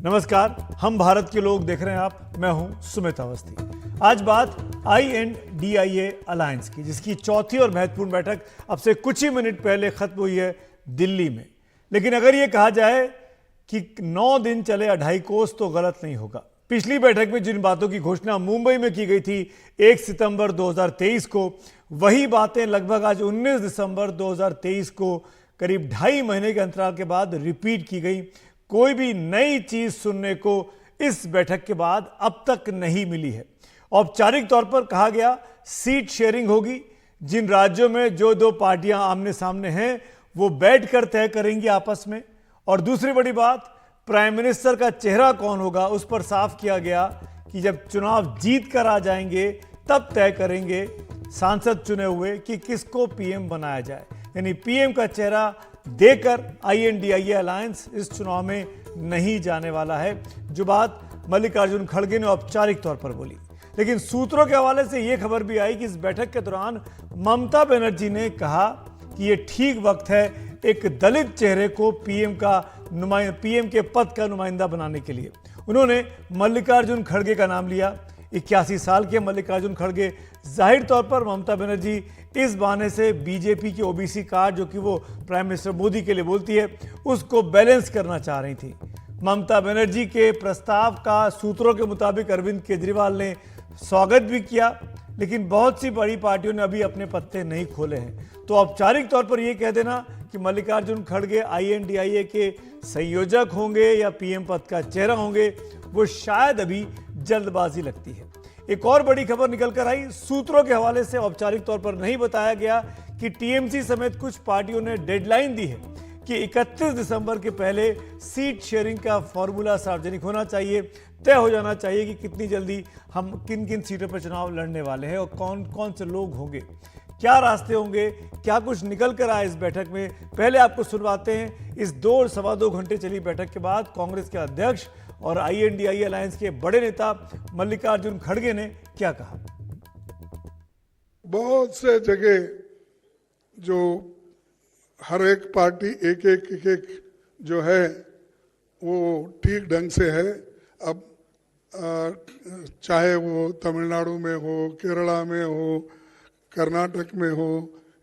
नमस्कार, हम भारत के लोग देख रहे हैं आप। मैं हूं सुमित अवस्थी। आज बात INDIA अलायंस की, जिसकी चौथी और महत्वपूर्ण बैठक अब से कुछ ही मिनट पहले खत्म हुई है दिल्ली में। लेकिन अगर यह कहा जाए कि 9 दिन चले 2.5 कोस तो गलत नहीं होगा। पिछली बैठक में जिन बातों की घोषणा मुंबई में की गई थी 1 सितंबर 2023 को, वही बातें लगभग आज 19 दिसंबर 2023 को करीब 2.5 महीने के अंतराल के बाद रिपीट की गई। कोई भी नई चीज सुनने को इस बैठक के बाद अब तक नहीं मिली है। औपचारिक तौर पर कहा गया सीट शेयरिंग होगी। जिन राज्यों में जो दो पार्टियां आमने सामने हैं वो बैठकर तय करेंगी आपस में। और दूसरी बड़ी बात, प्राइम मिनिस्टर का चेहरा कौन होगा उस पर साफ किया गया कि जब चुनाव जीत कर आ जाएंगे तब तय करेंगे सांसद चुने हुए कि किसको पीएम बनाया जाए। यानी पीएम का चेहरा देकर INDIA अलायंस इस चुनाव में नहीं जाने वाला है, जो बात मल्लिकार्जुन खड़गे ने औपचारिक तौर पर बोली। लेकिन सूत्रों के हवाले से यह खबर भी आई कि इस बैठक के दौरान ममता बनर्जी ने कहा कि यह ठीक वक्त है एक दलित चेहरे को पीएम के पद का नुमाइंदा बनाने के लिए। उन्होंने मल्लिकार्जुन खड़गे का नाम लिया। 81 साल के मल्लिकार्जुन खड़गे जाहिर तौर पर ममता बनर्जी इस बहाने से बीजेपी की OBC कार्ड, जो कि वो प्राइम मिनिस्टर मोदी के लिए बोलती है, उसको बैलेंस करना चाह रही थी। ममता बनर्जी के प्रस्ताव का सूत्रों के मुताबिक अरविंद केजरीवाल ने स्वागत भी किया, लेकिन बहुत सी बड़ी पार्टियों ने अभी अपने पत्ते नहीं खोले हैं। तो औपचारिक तौर पर यह कह देना कि मल्लिकार्जुन खड़गे INDIA के संयोजक होंगे या पीएम पद का चेहरा होंगे, वो शायद अभी जल्दबाजी लगती है। एक और बड़ी खबर निकल कर आई। सूत्रों के हवाले से औपचारिक तौर पर नहीं बताया गया कि TMC समेत कुछ पार्टियों ने डेडलाइन दी है कि 31 दिसंबर के पहले सीट शेयरिंग का फॉर्मूला सार्वजनिक होना चाहिए, तय हो जाना चाहिए कि कितनी जल्दी हम किन किन सीटों पर चुनाव लड़ने वाले हैं और कौन कौन से लोग होंगे, क्या रास्ते होंगे, क्या कुछ निकल कर आए इस बैठक में। पहले आपको सुनवाते हैं इस 2 सवा 2 घंटे चली बैठक के बाद कांग्रेस के अध्यक्ष और INDIA अलायंस के बड़े नेता मल्लिकार्जुन खड़गे ने क्या कहा। बहुत से जगह जो हर एक पार्टी एक जो है वो ठीक ढंग से है। अब चाहे वो तमिलनाडु में हो, केरला में हो, कर्नाटक में हो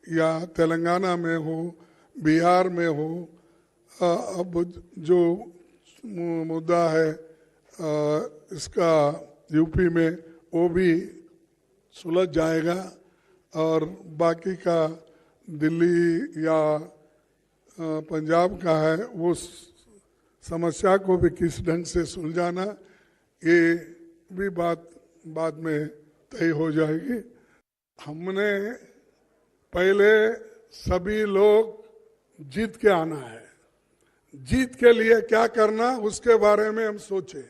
या तेलंगाना में हो, बिहार में हो, अब जो मुद्दा है इसका यूपी में वो भी सुलझ जाएगा और बाकी का दिल्ली या पंजाब का है वो समस्या को भी किस ढंग से सुलझाना, ये भी बात बाद में तय हो जाएगी। हमने पहले सभी लोग जीत के आना है, जीत के लिए क्या करना उसके बारे में हम सोचे।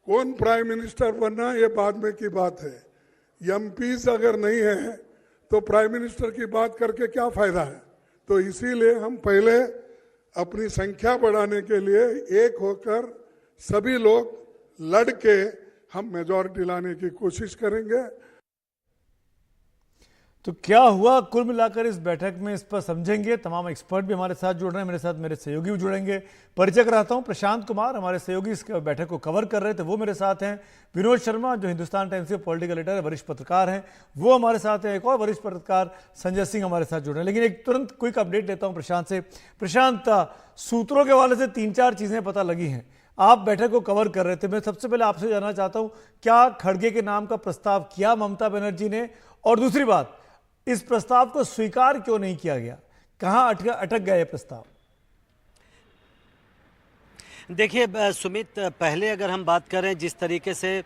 कौन प्राइम मिनिस्टर बनना ये बाद में की बात है। MPs अगर नहीं है तो प्राइम मिनिस्टर की बात करके क्या फायदा है। तो इसीलिए हम पहले अपनी संख्या बढ़ाने के लिए एक होकर सभी लोग लड़ के हम मेजॉरिटी लाने की कोशिश करेंगे। तो क्या हुआ कुल मिलाकर इस बैठक में, इस पर समझेंगे। तमाम एक्सपर्ट भी हमारे साथ जुड़ रहे हैं, मेरे साथ मेरे सहयोगी भी जुड़ेंगे। परिचय कराता हूं, प्रशांत कुमार हमारे सहयोगी इस बैठक को कवर कर रहे थे, वो मेरे साथ हैं। विनोद शर्मा जो हिंदुस्तान टाइम्स के पॉलिटिकल एडिटर है, वरिष्ठ पत्रकार हैं, वो हमारे साथ हैं। एक और वरिष्ठ पत्रकार संजय सिंह हमारे साथ जुड़ रहे हैं। लेकिन एक तुरंत क्विक अपडेट लेता हूँ प्रशांत से। प्रशांत, सूत्रों के हवाले से 3-4 चीजें पता लगी हैं। आप बैठक को कवर कर रहे थे। मैं सबसे पहले आपसे जानना चाहता हूं, क्या खड़गे के नाम का प्रस्ताव किया ममता बनर्जी ने? और दूसरी बात, इस प्रस्ताव को स्वीकार क्यों नहीं किया गया? कहां अटक गया ये प्रस्ताव? देखिए सुमित, पहले अगर हम बात करें जिस तरीके से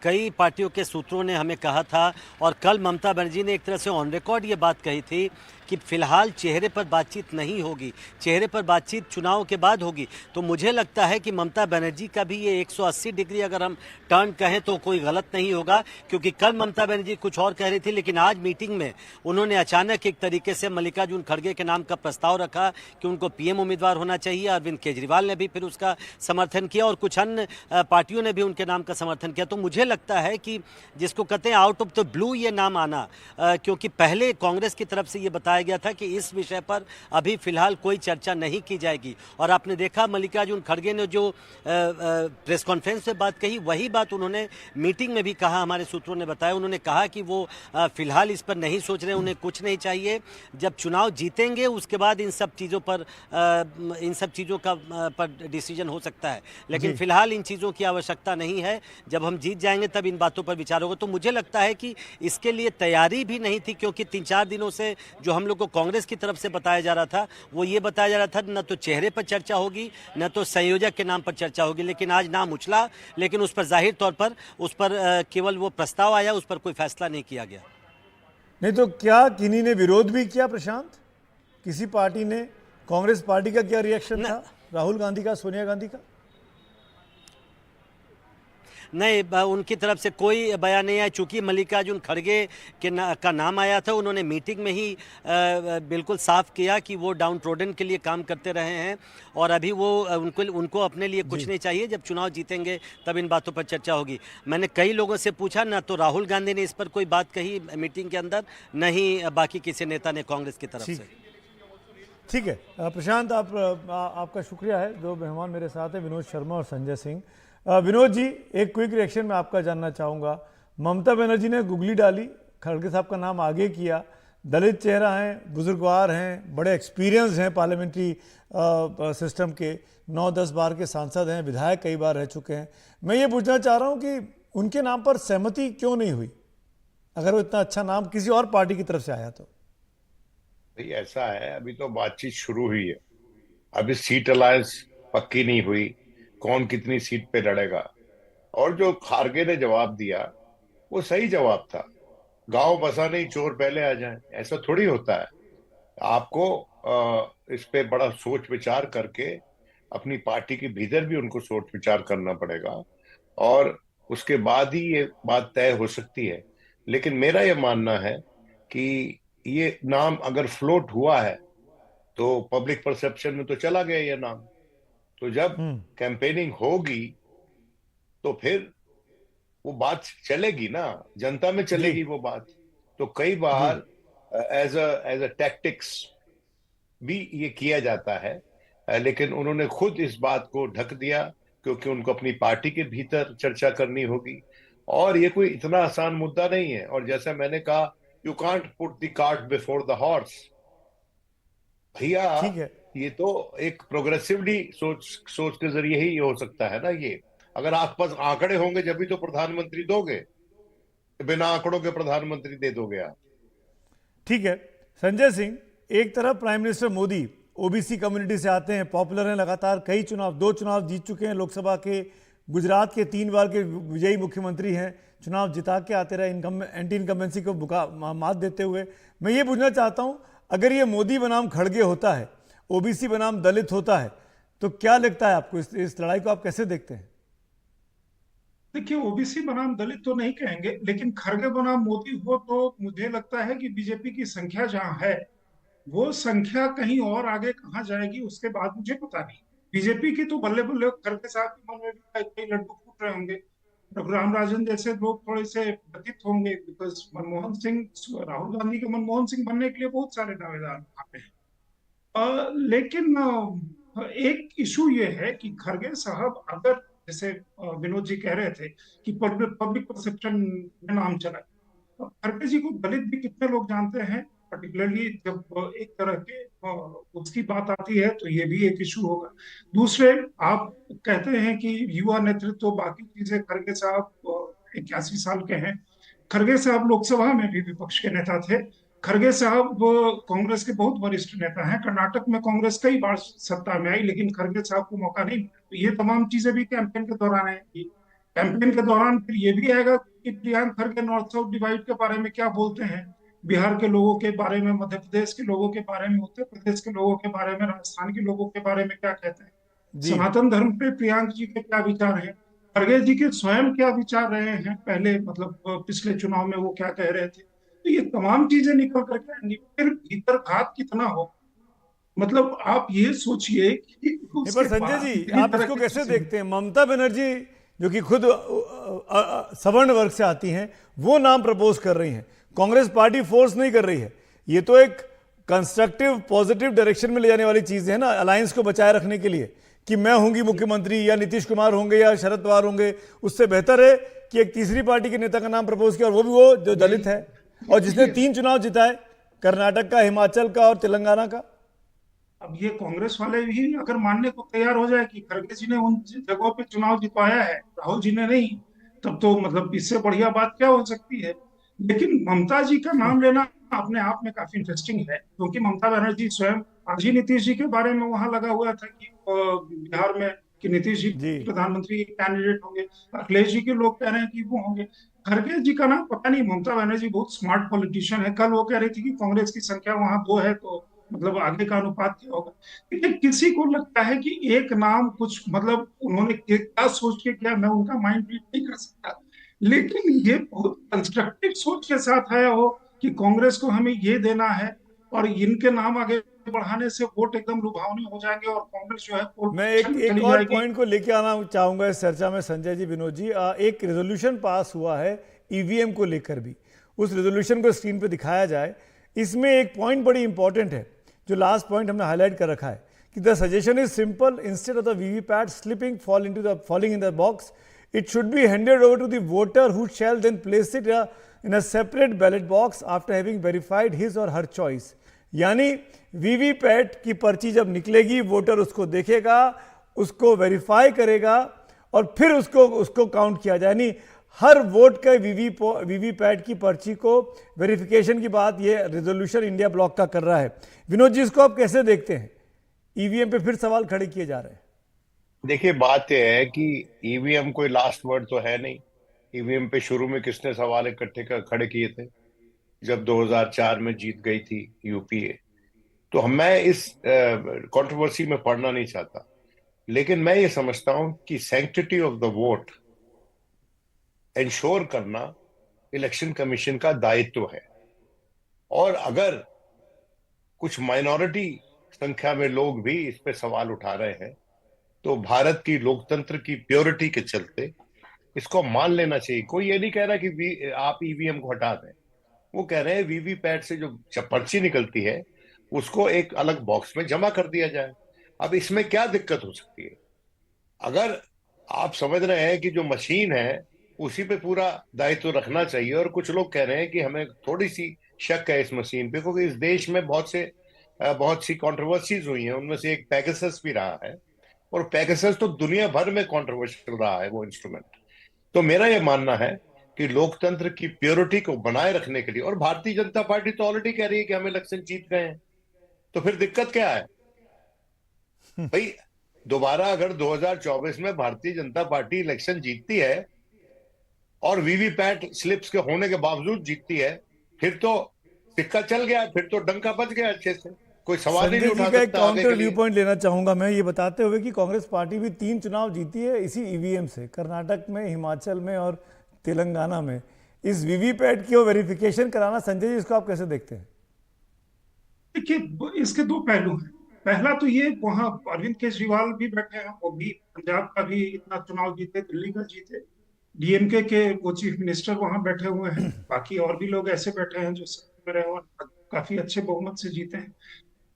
कई पार्टियों के सूत्रों ने हमें कहा था और कल ममता बनर्जी ने एक तरह से ऑन रिकॉर्ड ये बात कही थी कि फिलहाल चेहरे पर बातचीत नहीं होगी, चेहरे पर बातचीत चुनाव के बाद होगी। तो मुझे लगता है कि ममता बनर्जी का भी ये 180 डिग्री अगर हम टर्न कहें तो कोई गलत नहीं होगा, क्योंकि कल ममता बनर्जी कुछ और कह रही थी, लेकिन आज मीटिंग में उन्होंने अचानक एक तरीके से मल्लिकार्जुन खड़गे के नाम का प्रस्ताव रखा कि उनको PM उम्मीदवार होना चाहिए। अरविंद केजरीवाल ने भी फिर उसका का समर्थन किया और कुछ अन्य पार्टियों ने भी उनके नाम का समर्थन किया। तो मुझे लगता है कि जिसको कहते हैं आउट ऑफ द ब्लू ये नाम आना, क्योंककि पहले कांग्रेस की तरफ से ये बताया गया था कि इस विषय पर अभी फिलहाल कोई चर्चा नहीं की जाएगी। और आपने देखा मल्लिकार्जुन खड़गे ने जो प्रेस कॉन्फ्रेंस में बात कही, वही बात उन्होंने मीटिंग में भी कहा, हमारे सूत्रों ने बताया। उन्होंने कहा कि वो फिलहाल इस पर नहीं सोच रहे, उन्हें कुछ नहीं चाहिए, जब चुनाव जीतेंगे उसके बाद इन सब चीज़ों का पर डिसीजन हो सकता है, लेकिन फिलहाल इन चीज़ों की आवश्यकता नहीं है। जब हम जीत जाएंगे तब इन बातों पर विचार होगा। तो मुझे लगता है कि इसके लिए तैयारी भी नहीं थी, क्योंकि 3-4 दिनों से जो हम लोग को कांग्रेस की तरफ से बताया जा रहा था वो ये बताया जा रहा था न तो चेहरे पर चर्चा होगी न तो संयोजक के नाम पर चर्चा होगी। लेकिन आज नाम उछला, लेकिन उस पर जाहिर तौर पर उस पर केवल वो प्रस्ताव आया, उस पर कोई फैसला नहीं किया गया। नहीं तो क्या किन्हीं ने विरोध भी किया प्रशांत? किसी पार्टी ने? कांग्रेस पार्टी का क्या रिएक्शन था? राहुल गांधी का, सोनिया गांधी का? नहीं, उनकी तरफ से कोई बयान नहीं आया। चूंकि मल्लिकार्जुन खड़गे का नाम आया था, उन्होंने मीटिंग में ही बिल्कुल साफ किया कि वो डाउन ट्रोडन के लिए काम करते रहे हैं और अभी वो उनको अपने लिए कुछ नहीं चाहिए। जब चुनाव जीतेंगे तब इन बातों पर चर्चा होगी। मैंने कई लोगों से पूछा, ना तो राहुल गांधी ने इस पर कोई बात कही मीटिंग के अंदर, न ही बाकी किसी नेता ने कांग्रेस की तरफ से। ठीक है प्रशांत, आपका शुक्रिया है। दो मेहमान मेरे साथ हैं, विनोद शर्मा और संजय सिंह। विनोद जी, एक क्विक रिएक्शन मैं आपका जानना चाहूँगा। ममता बनर्जी ने गुगली डाली, खड़गे साहब का नाम आगे किया, दलित चेहरा हैं, बुजुर्गवार हैं, बड़े एक्सपीरियंस हैं पार्लियामेंट्री सिस्टम के, 9-10 बार के सांसद हैं, विधायक कई बार रह चुके हैं। मैं ये पूछना चाह रहा हूँ कि उनके नाम पर सहमति क्यों नहीं हुई, अगर वो इतना अच्छा नाम किसी और पार्टी की तरफ से आया तो? भाई ऐसा है, अभी तो बातचीत शुरू हुई है, अभी सीट अलायंस पक्की नहीं हुई, कौन कितनी सीट पे लड़ेगा। और जो खारगे ने जवाब दिया वो सही जवाब था, गांव बसा नहीं चोर पहले आ जाए, ऐसा थोड़ी होता है। आपको इस पे बड़ा सोच विचार करके अपनी पार्टी के भीतर भी उनको सोच विचार करना पड़ेगा और उसके बाद ही ये बात तय हो सकती है। लेकिन मेरा ये मानना है कि ये नाम अगर फ्लोट हुआ है तो पब्लिक परसेप्शन में तो चला गया ये नाम, तो जब कैंपेनिंग होगी तो फिर वो बात चलेगी ना, जनता में चलेगी वो बात। तो कई बार एज अ टैक्टिक्स भी ये किया जाता है, लेकिन उन्होंने खुद इस बात को ढक दिया क्योंकि उनको अपनी पार्टी के भीतर चर्चा करनी होगी और ये कोई इतना आसान मुद्दा नहीं है। और जैसा मैंने कहा, you can't put the cart before the horse. भैया ये तो एक प्रोग्रेसिवली सोच के जरिए ही हो सकता है ना। ये अगर आपके पास आंकड़े होंगे जब भी तो प्रधानमंत्री दोगे, बिना आंकड़ों के प्रधानमंत्री दे दोगे आप। ठीक है संजय सिंह, एक तरफ prime minister Modi OBC community से आते हैं, पॉपुलर हैं, लगातार कई चुनाव, 2 चुनाव जीत चुके हैं लोकसभा के, गुजरात के 3 बार के विजयी मुख्यमंत्री हैं, चुनाव जिता के आते रहे एंटी इनकम्बेंसी को मात देते हुए। मैं ये पूछना चाहता हूं, अगर ये मोदी बनाम खड़गे होता है, ओबीसी बनाम दलित होता है, तो क्या लगता है आपको, इस लड़ाई को आप कैसे देखते हैं? देखिए, ओबीसी बनाम दलित तो नहीं कहेंगे, लेकिन खड़गे बनाम मोदी हो तो मुझे लगता है कि बीजेपी की संख्या जहां है वो संख्या कहीं और आगे कहां जाएगी उसके बाद मुझे पता नहीं। बीजेपी की तो बल्ले बल्ले, खड़गे साहब के मन में भी कई लड्डू फूट रहे होंगे, रघुराम राजन जैसे लोग थोड़े से व्यथित होंगे, बिकॉज मनमोहन सिंह, राहुल गांधी के मनमोहन सिंह बनने के लिए बहुत सारे दावेदार आते हैं। लेकिन एक इशू ये है कि खड़गे साहब अगर, जैसे विनोद जी कह रहे थे कि पब्लिक परसेप्शन में नाम चला, तो खड़गे जी को दलित भी कितने लोग जानते हैं, पर्टिकुलरली जब एक तरह के उसकी बात आती है तो ये भी एक इशू होगा। दूसरे, आप कहते हैं कि युवा नेतृत्व बाकी चीजें, खड़गे साहब 81 साल के हैं, खड़गे साहब लोकसभा में भी विपक्ष के नेता थे, खड़गे साहब कांग्रेस के बहुत वरिष्ठ नेता हैं, कर्नाटक में कांग्रेस कई बार सत्ता में आई लेकिन खड़गे साहब को मौका नहीं मिला। तो ये तमाम चीजें भी कैंपेन के दौरान आएंगी। कैंपेन के दौरान फिर ये भी आएगा कि प्रियंक खड़गे नॉर्थ साउथ डिवाइड के बारे में क्या बोलते हैं, बिहार के लोगों के बारे में, मध्य प्रदेश के लोगों के बारे में, उत्तर प्रदेश के लोगों के बारे में, राजस्थान के लोगों के बारे में क्या कहते हैं, सनातन धर्म पे प्रियंक जी के क्या विचार हैं, खड़गे जी के स्वयं क्या विचार रहे हैं पहले, मतलब पिछले चुनाव में वो क्या कह रहे थे। तो ये तमाम चीजें निकल करके आएंगी। फिर भीतर घात कितना हो, मतलब आप ये सोचिए कि नहीं, पर उसके संजय बाद जी, इतनी आप तरह इसको की कैसे चीजें। देखते हैं? ममता बनर्जी जो कि खुद सवर्ण वर्ग से आती हैं, वो नाम प्रपोज कर रही हैं, कांग्रेस पार्टी फोर्स नहीं कर रही है। ये तो एक कंस्ट्रक्टिव पॉजिटिव डायरेक्शन में ले जाने वाली चीज है ना, अलायंस को बचाए रखने के लिए, कि मैं होंगी मुख्यमंत्री या नीतीश कुमार होंगे या शरद पवार होंगे। उससे बेहतर है कि एक तीसरी पार्टी के नेता का नाम प्रपोज किया, और वो भी वो जो दलित है और जिसने देखिए, 3 चुनाव जिताए, कर्नाटक का, हिमाचल का और तेलंगाना का। अब ये कांग्रेस वाले भी अगर मानने को तैयार हो जाए कि खड़गे जी ने उन जगहों पे चुनाव जितवाया है, राहुल जी ने नहीं, तब तो मतलब इससे बढ़िया बात क्या हो सकती है। लेकिन ममता जी का नाम लेना अपने आप में काफी इंटरेस्टिंग है, क्योंकि ममता बनर्जी स्वयं आज ही नीतीश जी के बारे में वहां लगा हुआ था कि बिहार में कि नीतीश जी जी। प्रधानमंत्री कैंडिडेट होंगे। अखिलेश जी के लोग कह रहे हैं कि वो होंगे। खड़गे जी का नाम पता नहीं, ममता बनर्जी बहुत स्मार्ट पॉलिटिशियन है। कल वो कह रही थी कि कांग्रेस की संख्या वहां 2 है, तो मतलब आगे का अनुपात क्या होगा। लेकिन किसी को लगता है कि एक नाम कुछ मतलब उन्होंने क्या सोच के किया, मैं उनका माइंड रीड नहीं कर सकता। लेकिन ये बहुत कंस्ट्रक्टिव सोच के साथ आया हो कि कांग्रेस को हमें ये देना है, और इनके नाम आगे बढ़ाने से वोट एकदम लुभावने हो जाएंगे और कांग्रेस जो है पोल मैं पोजीशन एक में एक चली और जाएगी। पॉइंट को लेके आना चाहूंगा इस चर्चा में, संजय जी, विनोद जी। एक रेजोल्यूशन पास हुआ है ईवीएम को लेकर भी, उस रेजोल्यूशन को स्क्रीन पे दिखाया जाए। इसमें एक पॉइंट बड़ी इंपॉर्टेंट है, जो लास्ट पॉइंट हमने हाईलाइट कर रखा है, कि the suggestion is simple, instead of the VVPAT slipping falling in the box, it should be handed over to the voter who shall then place it in a separate ballot box after having verified his or her choice. यानी VVPAT की पर्ची जब निकलेगी, voter उसको देखेगा, उसको verify करेगा और फिर उसको उसको काउंट किया जाए। यानी हर वोट के वीवीपैट की पर्ची को वेरिफिकेशन की बात ये रेजोल्यूशन इंडिया ब्लॉक का कर रहा है। विनोद जी, इसको आप कैसे देखते हैं? ईवीएम पे फिर सवाल खड़े किए जा रहे हैं। देखिए, बात यह है कि ईवीएम कोई लास्ट वर्ड तो है नहीं। ईवीएम पे शुरू में किसने सवाल इकट्ठे खड़े किए थे? जब 2004 में जीत गई थी यूपीए। तो मैं इस कंट्रोवर्सी में पढ़ना नहीं चाहता, लेकिन मैं ये समझता हूं कि sanctity of the vote ensure करना इलेक्शन कमीशन का दायित्व है। और अगर कुछ माइनॉरिटी संख्या में लोग भी इस पे सवाल उठा रहे हैं, तो भारत की लोकतंत्र की प्योरिटी के चलते इसको मान लेना चाहिए। कोई ये नहीं कह रहा कि आप ईवीएम को हटा दें। वो कह रहे हैं वीवीपैट से जो पर्ची निकलती है उसको एक अलग बॉक्स में जमा कर दिया जाए। अब इसमें क्या दिक्कत हो सकती है? अगर आप समझ रहे हैं कि जो मशीन है उसी पे पूरा दायित्व रखना चाहिए, और कुछ लोग कह रहे हैं कि हमें थोड़ी सी शक है इस मशीन पे, क्योंकि इस देश में बहुत सी कंट्रोवर्सीज हुई हैं, उनमें से एक पैगासस भी रहा है। और पैगासस तो दुनिया भर में कंट्रोवर्शियल रहा है वो इंस्ट्रूमेंट। तो मेरा यह मानना है कि लोकतंत्र की प्योरिटी को बनाए रखने के लिए, और भारतीय जनता पार्टी तो ऑलरेडी कह रही है कि हम इलेक्शन जीत गए हैं, तो फिर दिक्कत क्या है भाई? दोबारा अगर 2024 में भारतीय जनता पार्टी इलेक्शन जीतती है और वीवीपैट स्लिप्स के होने के बावजूद जीतती है, फिर तो सिक्का चल गया, फिर तो डंका बज गया अच्छे से। कोई सवाल ही संजय नहीं जी उठा का एक सकता आगे काउंटर के व्यू लिए। पॉइंट लेना चाहूंगा मैं, ये बताते हुए कि कांग्रेस पार्टी भी 3 चुनाव जीती है इसी ईवीएम से, कर्नाटक में, हिमाचल में और तेलंगाना में। इस वीवीपैट की वेरिफिकेशन कराना, संजय जी, इसको आप कैसे देखते हैं? देखिए, इसके दो पहलू हैं। पहला तो ये, वहां अरविंद केजरीवाल भी बैठे हैं, वो भी पंजाब का भी इतना चुनाव जीते, दिल्ली का जीते। डीएमके के वो चीफ मिनिस्टर वहां बैठे हुए हैं। बाकी और भी लोग ऐसे बैठे हैं जो सत्ता में रहे और काफी अच्छे बहुमत से जीते हैं।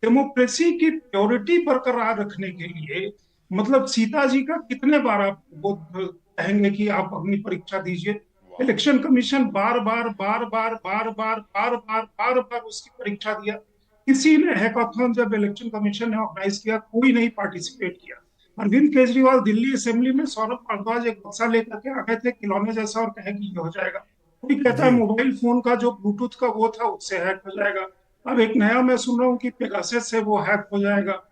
डेमोक्रेसी की प्योरिटी बरकरार रखने के लिए, मतलब सीता जी का कितने बार आप वो कहेंगे कि आप अग्नि परीक्षा दीजिए। इलेक्शन कमीशन बार बार बार बार बार बार बार बार बार बार उसकी परीक्षा दिया। किसी ने हैकाथॉन जब इलेक्शन कमीशन ने ऑर्गेनाइज किया, कोई नहीं पार्टिसिपेट किया। अरविंद केजरीवाल दिल्ली असेंबली में सौरभ भारद्वाज एक बक्सा लेकर के आ गए थे खिलौने जैसा और कहे कि ये हो जाएगा। कोई कहता है जी। मोबाइल फोन का जो ब्लूटूथ का वो था उससे हैक हो जाएगा। अब एक नया मैं सुन रहा हूँ कि पेगासस से वो हैक हो जाएगा।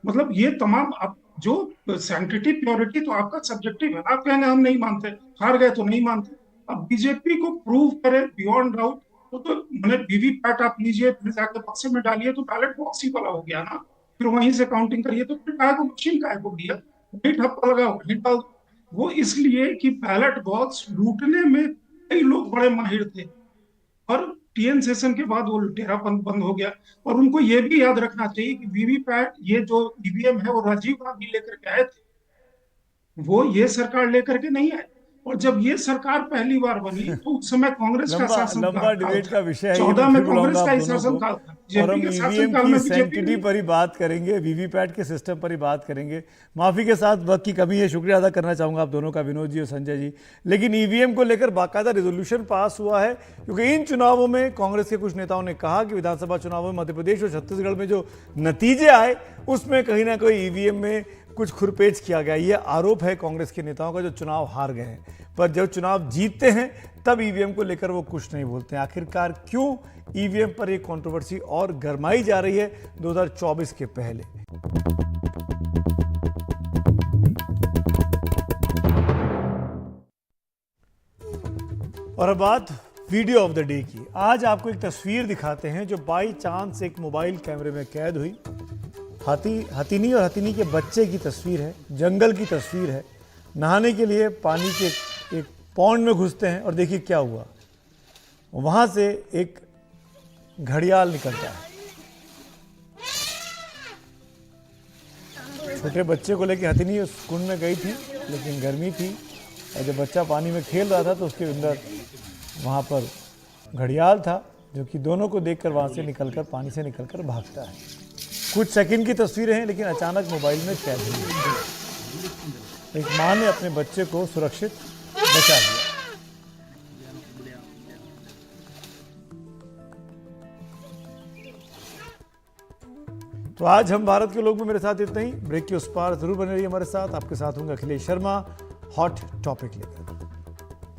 मतलब ये तमाम, अब जो सैंक्टिटी प्योरिटी तो आपका सब्जेक्टिव है, आप कहेंगे हम नहीं मानते, हार गए तो नहीं मानते। अब बीजेपी को प्रूव करे बियॉन्ड डाउट, तो मैंने वीवीपैट आप लीजिए, फिर जाकर बक्से में डालिए, तो बैलेट बॉक्स ही वाला हो गया ना। फिर वहीं से काउंटिंग करिए, तो फिर काय को मशीन काय को दिया, वही ठप्पा लगा वहीं डाल दो। वो इसलिए कि बैलेट बॉक्स लूटने में कई लोग बड़े माहिर थे। और टीएन सेशन के बाद वो लुटेरापन बंद हो गया। और उनको ये भी याद रखना चाहिए कि वीवीपैट, ये जो ईवीएम है, वो राजीव गांधी लेकर के आए थे, वो ये सरकार लेकर के नहीं आए। और जब ये सरकार पहली बार बनी तो उस समय कांग्रेस का लंबा शासन लंबा काल डिबेट था। का विषय है ये, 14 मैं में फिर बुलाऊंगा कांग्रेस का आप ही दोनों शासन को। काल था, और बीजेपी हम के शासन ईवीएम काल की में बीजेपी सैंक्टिटी पर ही बात करेंगे, वीवीपैट के सिस्टम पर ही बात करेंगे। माफी के साथ वक्त की कमी है, शुक्रिया अदा करना चाहूंगा आप दोनों का, विनोद जी और संजय जी। लेकिन ईवीएम को लेकर बाकायदा रेजोल्यूशन पास हुआ है, क्योंकि इन चुनावों में कांग्रेस के कुछ नेताओं ने कहा कि विधानसभा चुनावों में मध्य प्रदेश और छत्तीसगढ़ में जो नतीजे आए उसमें कहीं ना कहीं ईवीएम में कुछ खुरपेच किया गया। ये आरोप है कांग्रेस के नेताओं का, जो चुनाव हार गए हैं, पर जब चुनाव जीतते हैं तब ईवीएम को लेकर वो कुछ नहीं बोलते हैं। आखिरकार क्यों ईवीएम पर एक कंट्रोवर्सी और गरमाई जा रही है 2024 के पहले? और अब बात वीडियो ऑफ द डे की। आज आपको एक तस्वीर दिखाते हैं जो बाई चांस एक मोबाइल कैमरे में कैद हुई। हथिनी और हथिनी के बच्चे की तस्वीर है, जंगल की तस्वीर है। नहाने के लिए पानी के एक पॉन्ड में घुसते हैं और देखिए क्या हुआ, वहां से एक घड़ियाल निकलता है। छोटे बच्चे को लेकर हथिनी उस कुंड में गई थी, लेकिन गर्मी थी और जब बच्चा पानी में खेल रहा था तो उसके अंदर वहां पर घड़ियाल था, जो कि दोनों को देखकर वहां से निकलकर, पानी से निकलकर भागता है। कुछ सेकंड की तस्वीरें हैं, लेकिन अचानक मोबाइल में कैद हुई। एक मां ने अपने बच्चे को सुरक्षित बचा लिया। तो आज हम भारत के लोग में मेरे साथ इतना ही। ब्रेक के उस पार जरूर बने रहिए हमारे साथ। आपके साथ होंगे अखिलेश शर्मा, हॉट टॉपिक लेकर।